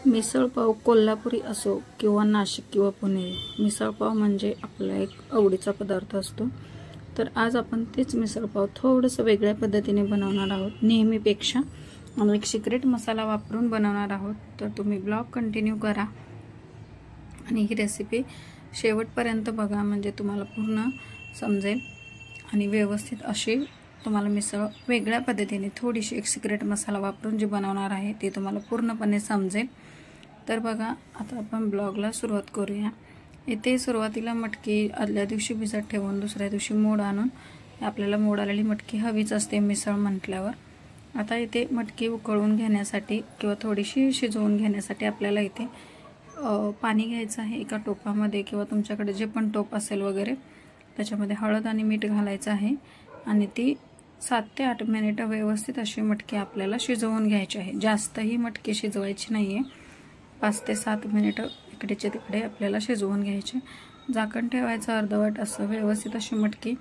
मिसळपाव कोल्हापुरी असो किंवा नाशिक किंवा पुणे, मिसळपाव म्हणजे आपला एक आवडीचा पदार्थ असतो। तर आज आपण तेच मिसळपाव थोडंसं वेगळ्या पद्धतीने बनवणार आहोत नेहमीपेक्षा, आणि एक सिक्रेट मसाला वापरून बनवणार आहोत। तर तुम्ही ब्लॉग कंटिन्यू करा आणि ही रेसिपी शेवटपर्यंत बघा, म्हणजे तुम्हाला पूर्ण समजेल आणि व्यवस्थित अशी तुम्हाला मिसळ वेगळ्या पद्धतीने थोडीशी एक सिक्रेट मसाला वापरून जी बनवणार आहे ते तुम्हाला पूर्णपणे समजेल। तर बघा, आता आपण ब्लॉगला सुरुवात करूया। इथे सुरुवातीला मटकी आदल्या दिवशी भिजत ठेवून दुसऱ्या दिवशी मोड आणून, आपल्याला मोड आलेली मटकी हवीच असते मिसळ म्हटल्यावर। आता इथे मटकी उकळून घेण्यासाठी किंवा थोडीशी शिजवून घेण्यासाठी आपल्याला इथे पाणी घ्यायचं आहे एका टोपामध्ये, किंवा तुमच्याकडे जे पण टोप असेल वगैरे त्याच्यामध्ये हळद आणि मीठ घालायचं आहे आणि ती 7 ते 8 मिनिटं व्यवस्थित अशी मटकी आपल्याला शिजवून घ्यायची आहे। जास्तही मटकी शिजवायची नाहीये, 5 ते 7 मिनिटं इकडेचे तिकडे आपल्याला शिजवून घ्यायचे। झाकण ठेवायचं अर्धवट, असं व्यवस्थित अशी मटकी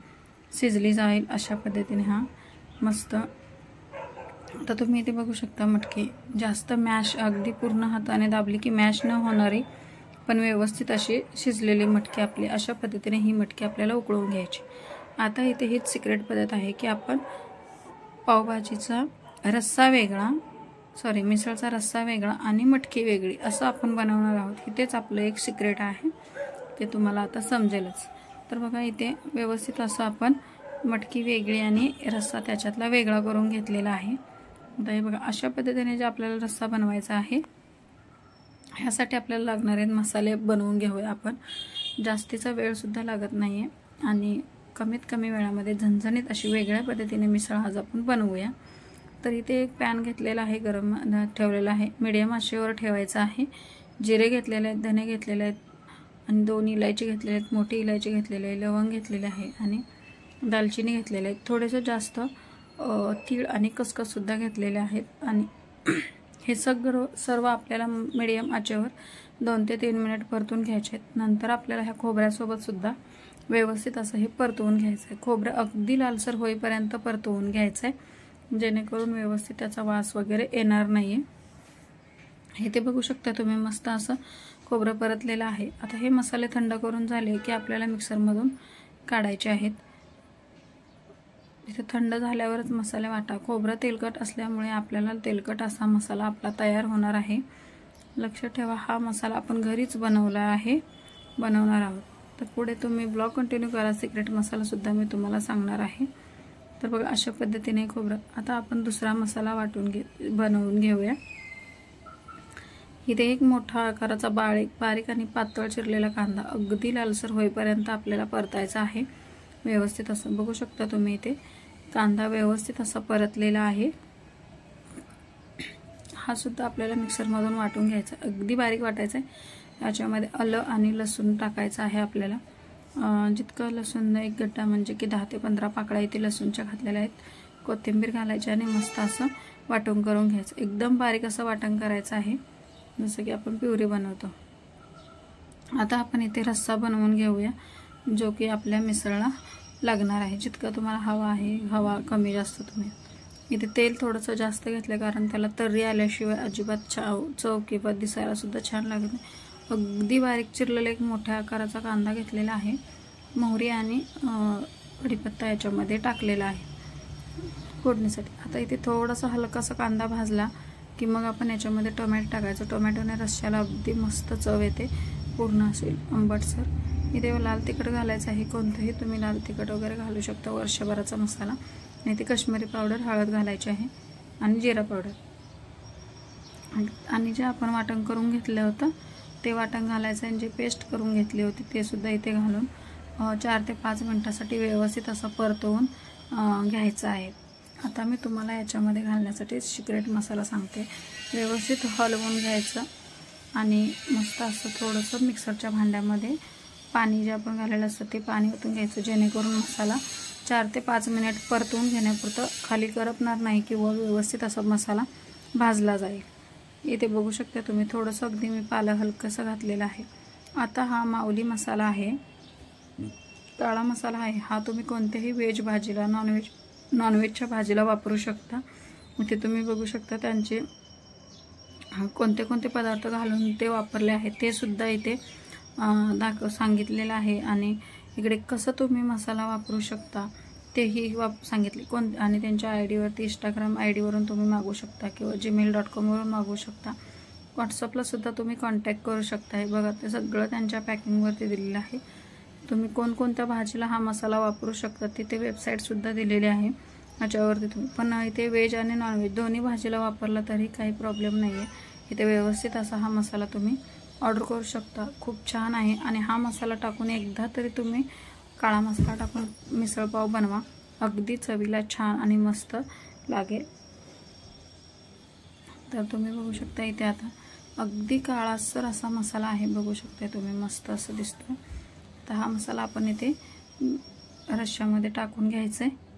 शिजली जाईल अशा पद्धतीने। हा मस्त, आता तुम्ही इथे बघू शकता मटकी जास्त मॅश, अगदी पूर्ण हाताने दाबली की मॅश न होणारी पण व्यवस्थित अशी शिजलेली मटकी आपली, अशा पद्धतीने ही मटकी आपल्याला उकळून घ्यायची। आता इथे हीच सिक्रेट पद्धत आहे की आपण पावभाजीचा रस्सा वेगळा, मिसळचा रस्सा वेगळा आणि मटकी वेगळी असं आपण बनवणार आहोत। इथेच आपलं एक सिक्रेट आहे, ते तुम्हाला आता समजेलच। तर बघा, इथे व्यवस्थित असं आपण मटकी वेगळी आणि रस्सा त्याच्यातला वेगळा करून घेतलेला आहे। आता हे बघा, अशा पद्धतीने जे आपल्याला रस्सा बनवायचा आहे, ह्यासाठी आपल्याला लागणारे मसाले बनवून घेऊया आपण। जास्तीचा वेळ सुद्धा लागत नाहीये आणि कमीत कमी वेळामध्ये झणझणीत अशी वेगळ्या पद्धतीने मिसळ आज आपण बनवूया। तर इथे एक पॅन घेतलेला आहे, गरम ठेवलेला आहे, मीडियम आचेवर ठेवायचा आहे। जिरे घेतलेले आहेत, धने घेतलेले आहेत आणि 2 इलायची घेतलेले आहेत, मोठी इलायची घेतलेली आहे, लवंग घेतलेले आहे आणि दालचिनी घेतलेले आहेत। थोडेसे जास्त तीळ आणि खसखस सुद्धा घेतलेले आहेत आणि हे सर्व आपल्याला मीडियम आचेवर 2 ते 3 मिनिट परतून घ्यायचे आहेत। नंतर आपल्याला ह्या खोबऱ्यासोबत सुद्धा व्यवस्थित असं हे परतवून घ्यायचं आहे। खोबरं अगदी लालसर होईपर्यंत परतवून घ्यायचं आहे, जेणेकरून व्यवस्थित त्याचा वास वगैरे येणार नाहीये। हे ते बघू शकता तुम्ही, मस्त असं खोबरं परतलेलं आहे। आता हे मसाले थंड करून झाले की आपल्याला मिक्सरमधून काढायचे आहेत। इथे थंड झाल्यावरच मसाले वाटा। खोबरं तेलकट असल्यामुळे आपल्याला तेलकट असा मसाला आपला तयार होणार आहे। लक्ष ठेवा, हा मसाला आपण घरीच बनवणार आहोत। तर पुढे तुम्ही ब्लॉग कंटिन्यू करा, सिक्रेट मसाला सुद्धा मी तुम्हाला सांगणार आहे। तर बघा, अशा पद्धतीने खोबरं। आता आपण दुसरा मसाला बनवून घेऊया। इथे एक मोठा आकाराचा बारीक आणि पातळ चिरलेला कांदा अगदी लालसर होईपर्यंत आपल्याला परतायचा आहे व्यवस्थित। असं बघू शकता तुम्ही, इथे कांदा व्यवस्थित असा परतलेला आहे। हा सुद्धा आपल्याला मिक्सरमधून वाटून घ्यायचा, अगदी बारीक वाटायचा आहे। याच्यामध्ये आलं आणि लसूण टाकायचं आहे आपल्याला। जितकं लसूण, एक गड्डा म्हणजे की 10 ते 15 पाकळ्या इथे लसूणच्या घातलेल्या आहेत। कोथिंबीर घालायची आणि मस्त असं वाटण करून घ्यायचं, एकदम बारीक असं वाटण करायचं आहे, जसं की आपण प्युरी बनवतो। आता आपण इथे रस्सा बनवून घेऊया, जो की आपल्या मिसळला लागणार आहे। जितका तुम्हाला हवा आहे, हवा कमी जास्त तुम्ही इथे तेल थोडंसं जास्त घेतलं, कारण त्याला तर्री आल्याशिवाय अजिबात चव किंवा दिसायला सुद्धा छान लागत नाही। अगदी बारीक चिरलेला एक मोठ्या आकाराचा कांदा घेतलेला आहे, मोहरी आणि कढीपत्ता याच्यामध्ये टाकलेला आहे फोडणीसाठी। आता इथे थोडासा हलकासा कांदा भाजला की मग आपण याच्यामध्ये टोमॅटो टाकायचं। टोमॅटोने रश्श्याला अगदी मस्त चव येते, पूर्ण असेल आंबटसर। इथे लाल तिखट घालायचं आहे, कोणतंही तुम्ही लाल तिखट वगैरे घालू शकता, वर्षभराचा मसाला। आणि इथे काश्मीरी पावडर, हळद घालायची आहे आणि जिरा पावडर, आणि जे आपण वाटण करून घेतलं होतं ते वाटण घालायचं आहे, जे पेस्ट करून घेतली होती ते सुद्धा इथे घालून 4 ते 5 मिनिटासाठी व्यवस्थित असं परतवून घ्यायचं आहे। आता मी तुम्हाला याच्यामध्ये घालण्यासाठी सिक्रेट मसाला सांगते। व्यवस्थित हलवून घ्यायचं आणि मस्त असं थोडंसं मिक्सरच्या भांड्यामध्ये पाणी जे आपण घालेलं असतं ते पाणी ओतून घ्यायचं, जेणेकरून मसाला 4 ते 5 मिनिट परतवून घेण्यापुरतं खाली करपणार नाही किंवा व्यवस्थित असा मसाला भाजला जाईल। इथे बघू शकता तुम्ही, थोडंसं अगदी मी पाला हलकंसं घातलेलं आहे। आता हा माऊली मसाला आहे, काळा मसाला आहे, हा तुम्ही कोणत्याही व्हेज भाजीला, नॉनव्हेजच्या भाजीला वापरू शकता। इथे तुम्ही बघू शकता त्यांचे कोणते कोणते पदार्थ घालून ते वापरले आहेत ते सुद्धा इथे सांगितलेलं आहे. आणि इकडे कसं तुम्ही मसाला वापरू शकता तेही सांगितले. आणि त्यांच्या आयडीवरती इंस्टाग्राम आयडीवरून तुम्ही मागवू शकता किंवा gmail.com वरून मागवू शकता. व्हॉट्सअपला सुद्धा तुम्ही कॉन्टॅक्ट करू शकता. हे बघा ते सगळं त्यांच्या पॅकिंगवरती दिलेलं आहे. तुम्ही कोणकोणत्या भाजीला हा मसाला वापरू शकता तिथे वेबसाईटसुद्धा दिलेली आहे. याच्यावरती तुम्ही पण इथे व्हेज आणि नॉनव्हेज दोन्ही भाजीला वापरला तरी काही प्रॉब्लेम नाही आहे. इथे व्यवस्थित असा हा मसाला तुम्ही ऑर्डर करू शकता. खूप छान आहे. आणि हा मसाला टाकून एकदा तरी तुम्ही काळा मसाला टाकून मिसळपाव बनवा. अगदी चवीला छान आणि मस्त लागेल. तर तुम्ही बघू शकता इथे आता अगदी काळासर असा मसाला आहे. बघू शकता तुम्ही मस्त असं दिसतो. तर हा मसाला आपण इथे रश्श्यामध्ये टाकून घ्यायचा आहे.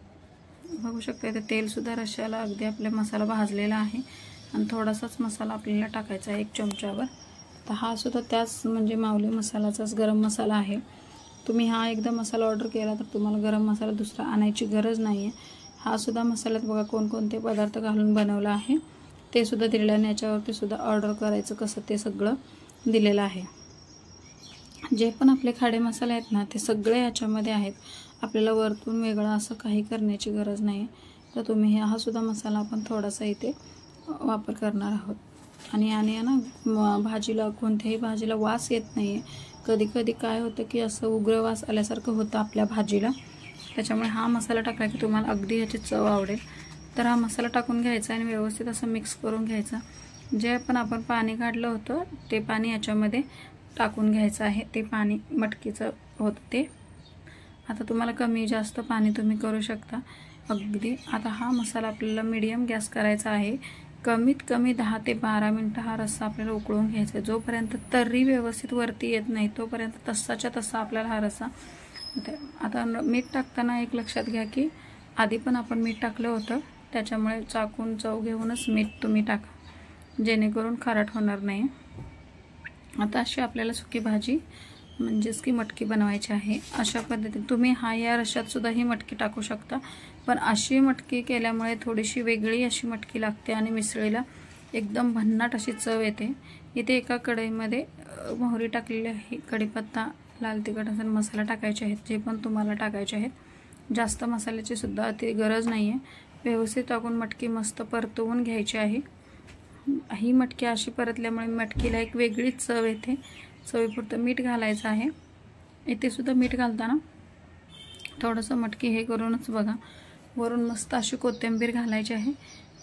बघू शकता इथे तेलसुद्धा रश्श्याला अगदी आपला मसाला भाजलेला आहे. आणि थोडासाच मसाला आपल्याला टाकायचा आहे 1 चमच्यावर. तर हा सुद्धा त्याच म्हणजे माऊली मसालाचाच गरम मसाला आहे. तुम्ही हा एकदा मसाला ऑर्डर केला तर तुम्हाला गरम मसाला दुसरा आणायची गरज नाही आहे. हा सुद्धा मसाल्यात बघा कोणकोणते पदार्थ घालून बनवला आहे ते सुद्धा दिलेलं आहे. याच्यावरती सुद्धा ऑर्डर करायचं कसं ते सगळं दिलेलं आहे. जे पण आपले खाडे मसाले आहेत ना ते सगळे याच्यामध्ये आहेत. आपल्याला वरतून वेगळं असं काही करण्याची गरज नाही. तर तुम्ही हा सुद्धा मसाला आपण थोडासा इथे वापर करणार आहोत. आणि याने ना भाजीला कोणत्याही भाजीला वास येत नाही आहे. कधी कधी काय होतं की असं उग्र वास आल्यासारखं होतं आपल्या भाजीला. त्याच्यामुळे हा मसाला टाकला की तुम्हाला अगदी याची चव आवडेल. तर हा मसाला टाकून घ्यायचा आणि व्यवस्थित असं मिक्स करून घ्यायचा. जे पण आपण पाणी काढलं होतं ते पाणी याच्यामध्ये टाकून घ्यायचं आहे. ते पाणी मटकीचं होतं ते. आता तुम्हाला कमी जास्त पाणी तुम्ही करू शकता अगदी. आता हा मसाला आपल्याला मीडियम गॅस करायचा आहे. कमीत कमी 10 ते 12 मिनटं हा रस्सा आपल्याला उकळून घ्यायचा आहे. जोपर्यंत तर्री व्यवस्थित वरती येत नाही तोपर्यंत तसाच्या तसा आपल्याला हा रस्सा. आता मीठ टाकताना एक लक्षात घ्या की आधी पण आपण मीठ टाकलं होतं त्याच्यामुळे चाकून चव घेऊनच मीठ तुम्ही टाका जेणेकरून खारट होणार नाही. आता अशी आपल्याला सुकी भाजी म्हणजेच की मटकी बनवायची आहे. अशा पद्धतीने तुम्ही या रश्श्यात सुद्धा ही मटकी टाकू शकता. पण अशी मटकी केल्यामुळे थोडीशी वेगळी अशी मटकी लागते आणि मिसळीला एकदम भन्नाट अशी चव येते. इथे एका कढईमध्ये मोहरी टाकलेली आहे. कढीपत्ता, लाल तिखट असा मसाला टाकायचे आहेत. जे पण तुम्हाला टाकायचे आहेत. जास्त मसाल्याची सुद्धा ती गरज नाही आहे. व्यवस्थित टाकून मटकी मस्त परतवून घ्यायची आहे. ही मटकी अशी परतल्यामुळे मटकीला एक वेगळीच चव येते. चवीपुरतं मीठ घालायचं आहे. इथे सुद्धा मीठ घालताना थोडंसं मटकी हे करूनच बघा. वरून मस्त अशी कोथिंबीर घालायची आहे.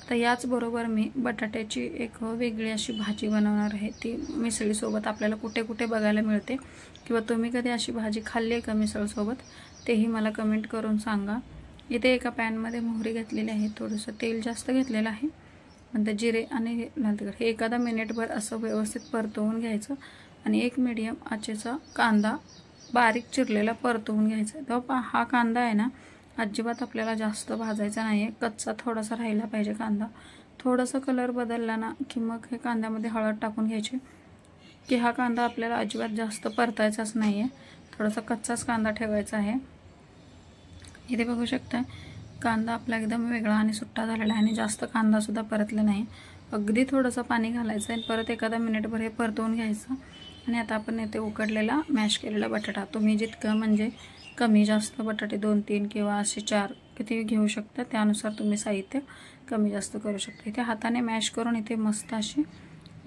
आता याचबरोबर मी बटाट्याची एक वेगळी अशी भाजी बनवणार आहे. ती मिसळीसोबत आपल्याला कुठे कुठे बघायला मिळते किंवा तुम्ही कधी अशी भाजी खाल्ली आहे का मिसळसोबत तेही मला कमेंट करून सांगा. इथे एका पॅनमध्ये मोहरी घेतलेली आहे. थोडंसं तेल जास्त घेतलेलं आहे. नंतर जिरे आणि लाल तिखट हे एखादा मिनिटभर असं व्यवस्थित परतवून घ्यायचं. आणि एक मीडियम आचेचा कांदा बारीक चिरलेला परतवून घ्यायचा. तेव्हा हा कांदा आहे ना अजिबात आपल्याला जास्त भाजायचा नाही आहे. कच्चा थोडासा राहिला पाहिजे कांदा. थोडासा कलर बदलला ना की मग हे कांद्यामध्ये हळद टाकून घ्यायची की हा कांदा आपल्याला अजिबात जास्त परतायचाच नाही आहे. थोडासा कच्चाच कांदा ठेवायचा आहे. इथे बघू शकता कांदा आपला एकदम वेगळा आणि सुट्टा झालेला आहे आणि जास्त कांदासुद्धा परतला नाही. अगदी थोडंसं पाणी घालायचं आहे. परत एखादा मिनिटभर हे परतवून घ्यायचं. आणि आता आपण इथे उकडलेला मॅश केलेला बटाटा तुम्ही जितकं म्हणजे कमी जास्त बटाटे 2-3 किंवा असे 4 किती घेऊ शकता त्यानुसार तुम्ही साहित्य कमी जास्त करू शकता. इथे हाताने मॅश करून इथे मस्त अशी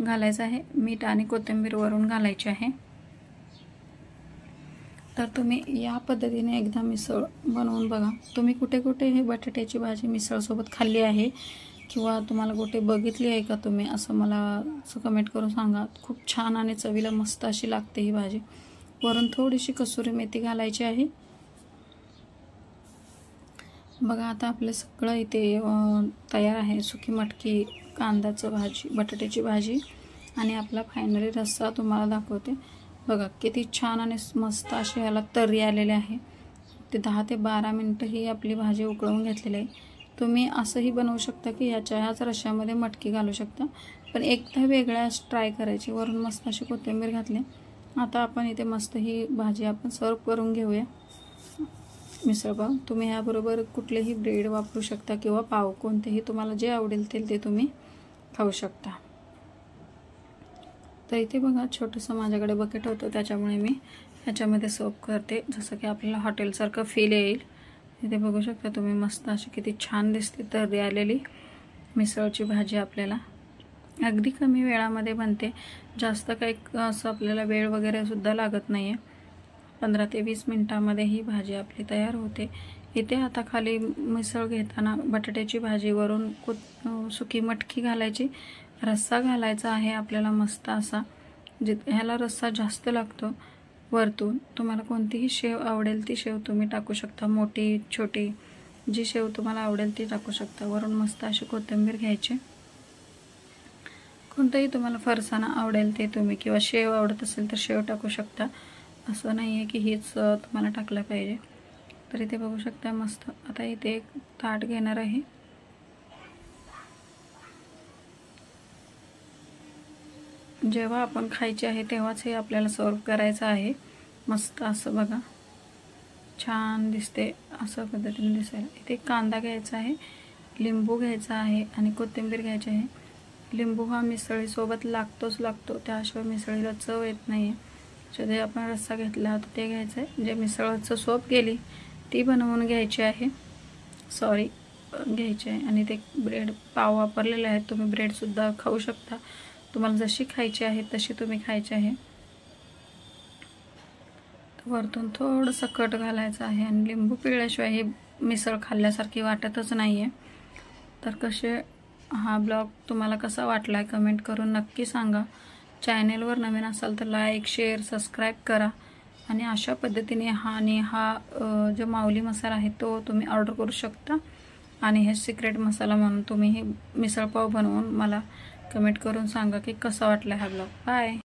घालायचं आहे. मीठ आणि कोथिंबीर वरून घालायची आहे. तर तुम्ही या पद्धतीने एकदा मिसळ बनवून बघा. तुम्ही कुठे कुठे हे बटाट्याची भाजी मिसळसोबत खाल्ली आहे किंवा तुम्हाला कुठे बघितली आहे का तुम्ही असं मला असं कमेंट करून सांगा. खूप छान आणि चवीला मस्त अशी लागते ही भाजी. वरून थोडीशी कसुरी मेथी घालायची आहे. बघा आता आपलं सगळं इथे तयार आहे. सुकी मटकी, कांद्याचं भाजी, बटाट्याची भाजी आणि आपला फायनली रस्सा तुम्हाला दाखवते. बघा किती छान आणि मस्त अशी ह्याला तर्री आलेली आहे. ते 10 ते 12 मिनटं ही आपली भाजी उकळवून घेतलेली आहे. तुम्ही असंही बनवू शकता की ह्याच रश्श्यामध्ये मटकी घालू शकता. पण एकदा वेगळ्या ट्राय करायची. वरून मस्त अशी कोथिंबीर घातली. आता आपण इथे मस्त ही भाजी आपण सर्व करून घेऊया. मिसळपाव तुम्ही ह्याबरोबर कुठलेही ब्रेड वापरू शकता किंवा पाव कोणतेही तुम्हाला जे आवडेल ते तुम्ही खाऊ शकता. तर इथे बघा छोटंसं माझ्याकडे बकेट होतं, त्याच्यामुळे मी ह्याच्यामध्ये सर्व करते, जसं की आपल्याला हॉटेलसारखं फील येईल। इथे बघू शकता तुम्ही, मस्त अशी किती छान दिसते तर्री आलेली मिसळची भाजी आपल्याला अगदी कमी वेळामध्ये बनते। जास्त काही असं आपल्याला वेळ वगैरे सुद्धा लागत नाही आहे। 15 ते 20 मिनिटांमध्ये ही भाजी आपली तयार होते। इथे आता खाली मिसळ घेताना बटाट्याची भाजी वरून सुकी मटकी घालायची, रस्सा घालायचा आहे आपल्याला मस्त असा, ह्याला रस्सा जास्त लागतो। वरतून तुम्हाला कोणतीही शेव आवडेल ती शेव तुम्ही टाकू शकता, मोठी छोटी जी शेव तुम्हाला आवडेल ती टाकू शकता। वरून मस्त अशी कोथिंबीर घ्यायची, कोणतंही तुम्हाला फरसाणा आवडेल ते तुम्ही, किंवा शेव आवडत असेल तर शेव टाकू शकता, असं नाही आहे की हीच तुम्हाला टाकलं पाहिजे। तर इथे बघू शकता मस्त। आता इथे एक ताट घेणार आहे, जेव्हा आपण खायचे आहे तेव्हाच हे आपल्याला सर्व करायचं आहे। मस्त असं बघा, छान दिसते, असं पद्धतीने दिसायला। इथे कांदा घ्यायचा आहे, लिंबू घ्यायचा आहे आणि कोथिंबीर घ्यायची आहे। लिंबू हा मिसळीसोबत लागतोच लागतो, त्याशिवाय मिसळीला चव येत नाही आहे। जे आपण रस्सा घेतला होता ते घ्यायचं आहे, जे मिसळचं सोप गेली ती बनवून घ्यायची आहे, घ्यायची आहे। आणि ते ब्रेड पाव वापरलेले आहेत, तुम्ही ब्रेडसुद्धा खाऊ शकता, तुम्हाला जशी खायची आहे तशी तुम्ही खायची आहे। वरतून थोडंसं कट घालायचं आहे, आणि लिंबू पिळल्याशिवाय ही मिसळ खाल्ल्यासारखी वाटतच नाही आहे। तर हा ब्लॉग तुम्हाला कसा वाटला आहे कमेंट करून नक्की सांगा। चॅनेलवर नवीन असाल तर लाईक शेअर सबस्क्राईब करा, आणि अशा पद्धतीने हा जो माऊली मसाला आहे तो तुम्ही ऑर्डर करू शकता, आणि हे सिक्रेट मसाला म्हणून तुम्ही हे मिसळपाव बनवून मला कमेंट करून सांगा की कसा वाटला हा ब्लॉग। बाय।